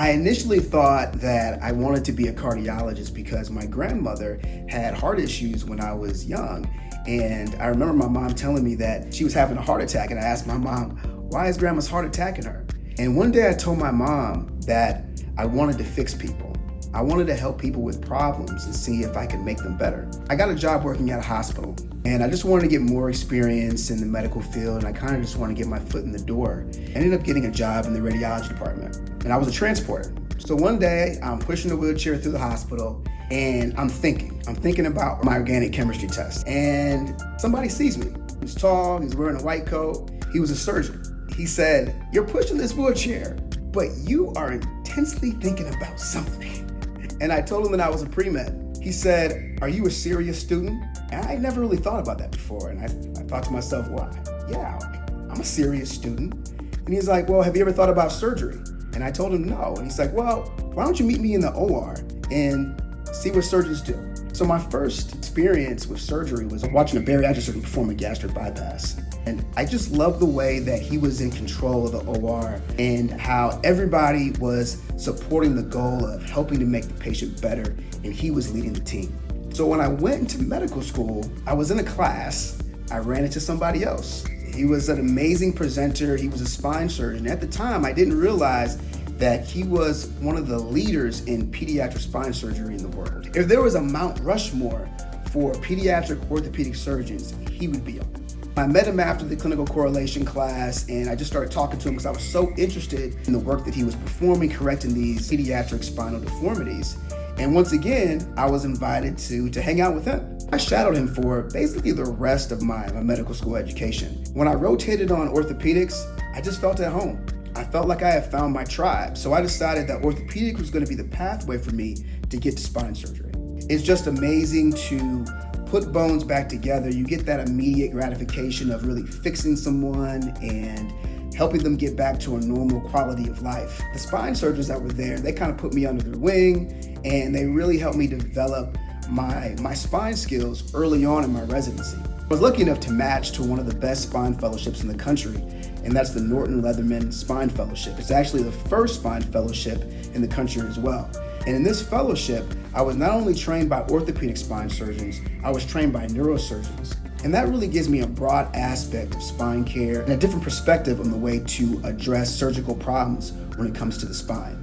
I initially thought that I wanted to be a cardiologist because my grandmother had heart issues when I was young. And I remember my mom telling me that she was having a heart attack, and I asked my mom, why is grandma's heart attacking her? And one day I told my mom that I wanted to fix people. I wanted to help people with problems and see if I could make them better. I got a job working at a hospital, and I just wanted to get more experience in the medical field, and I kind of just wanted to get my foot in the door. I ended up getting a job in the radiology department, and I was a transporter. So one day I'm pushing a wheelchair through the hospital, and I'm thinking about my organic chemistry test, and somebody sees me. He's tall, he's wearing a white coat, he was a surgeon. He said, "You're pushing this wheelchair, but you are intensely thinking about something." And I told him that I was a pre-med. He said, "Are you a serious student?" And I never really thought about that before. And I thought to myself, well, yeah, I'm a serious student. And he's like, "Well, have you ever thought about surgery?" And I told him no. And he's like, "Well, why don't you meet me in the OR and see what surgeons do?" So my first experience with surgery was watching a bariatric surgeon perform a gastric bypass. And I just loved the way that he was in control of the OR and how everybody was supporting the goal of helping to make the patient better, and he was leading the team. So when I went into medical school, I was in a class, I ran into somebody else. He was an amazing presenter, he was a spine surgeon. At the time, I didn't realize that he was one of the leaders in pediatric spine surgery in the world. If there was a Mount Rushmore for pediatric orthopedic surgeons, he would be on it. I met him after the clinical correlation class, and I just started talking to him because I was so interested in the work that he was performing, correcting these pediatric spinal deformities. And once again, I was invited to hang out with him. I shadowed him for basically the rest of my medical school education. When I rotated on orthopedics, I just felt at home. I felt like I had found my tribe. So I decided that orthopedic was going to be the pathway for me to get to spine surgery. It's just amazing to put bones back together. You get that immediate gratification of really fixing someone and helping them get back to a normal quality of life. The spine surgeons that were there, they kind of put me under their wing, and they really helped me develop my spine skills early on in my residency. I was lucky enough to match to one of the best spine fellowships in the country, and that's the Norton Leatherman Spine Fellowship. It's actually the first spine fellowship in the country as well. And in this fellowship, I was not only trained by orthopedic spine surgeons, I was trained by neurosurgeons. And that really gives me a broad aspect of spine care and a different perspective on the way to address surgical problems when it comes to the spine.